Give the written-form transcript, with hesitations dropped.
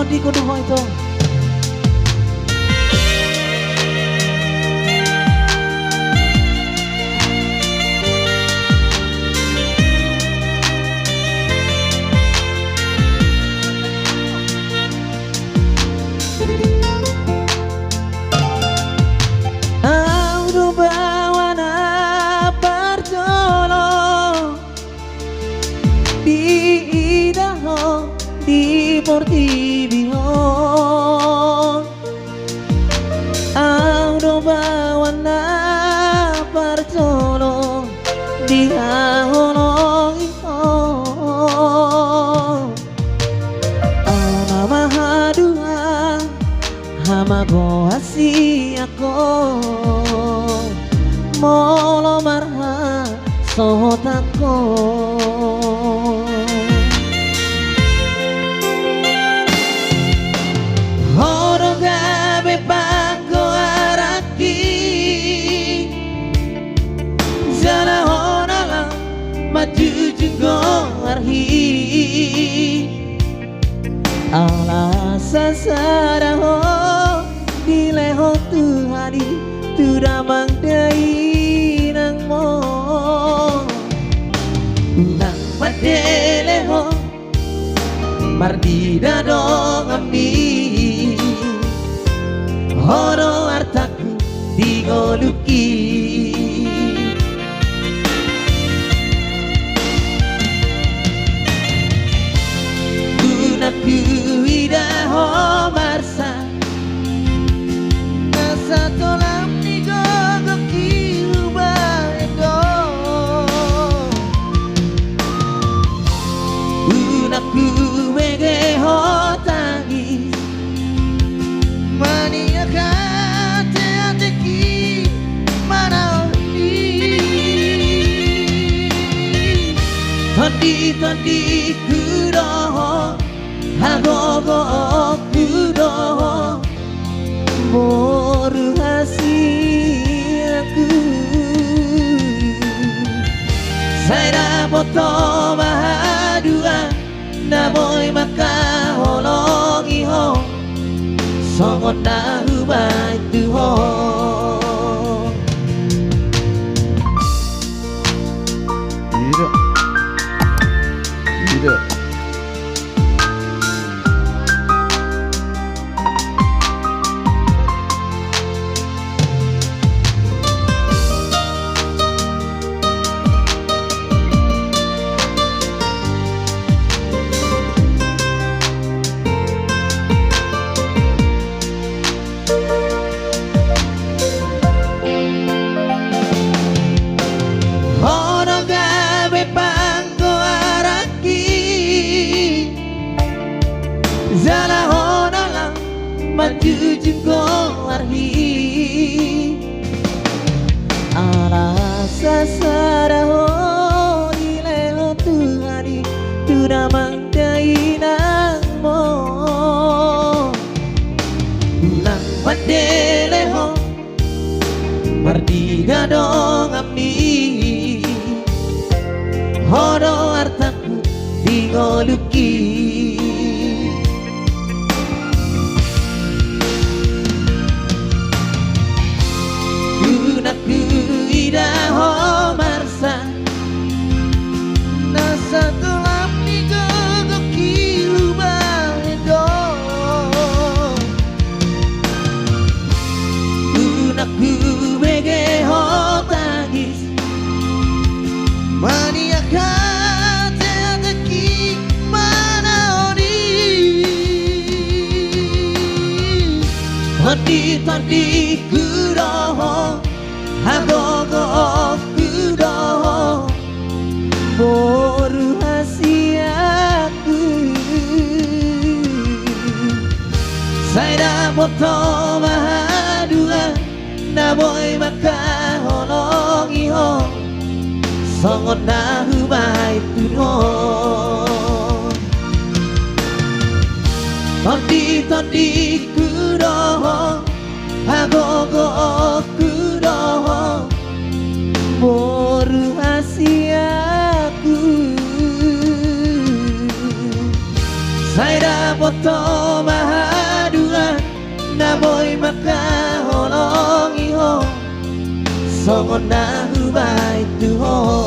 todi kudu ho itu. Portibihon Audo bawana partolo dia holong ihon Ana mahadua hamago hasiako molo marha sohotako Allah sasaraho dileho tuhari turamang dai nang mo nang padeleho mardida dong ami horo artaku digoluki Ku idaho marsa nasa tolam ni gogo kiuba ego unaku mege ho tangi mania kate ateki mana Tadi kudoho Hagogo kudoho Moru hasiaku Saya moto mahadua Namoy makaholongi ho Songot na hubay tuho Tidak Sasaraho dileho tuhari turamang dainang mo nang padeleho mardiga dong ami hodo artaku digoluki Unaku idaho marsa nasa tulam ni gogo kiuba ego Unaku mege ho tangis mania kate ateki mana ori Tadi kudoho Hagogo kudoho Moru hasiaku Saya moto mahadua Namoy makaholongi ho Songot na hubay tuho Tadi kudoho Hagogo kudoho Moru hasiaku Saya dapat mahaduan na mo'y makaholong iho Songon na hubay tuho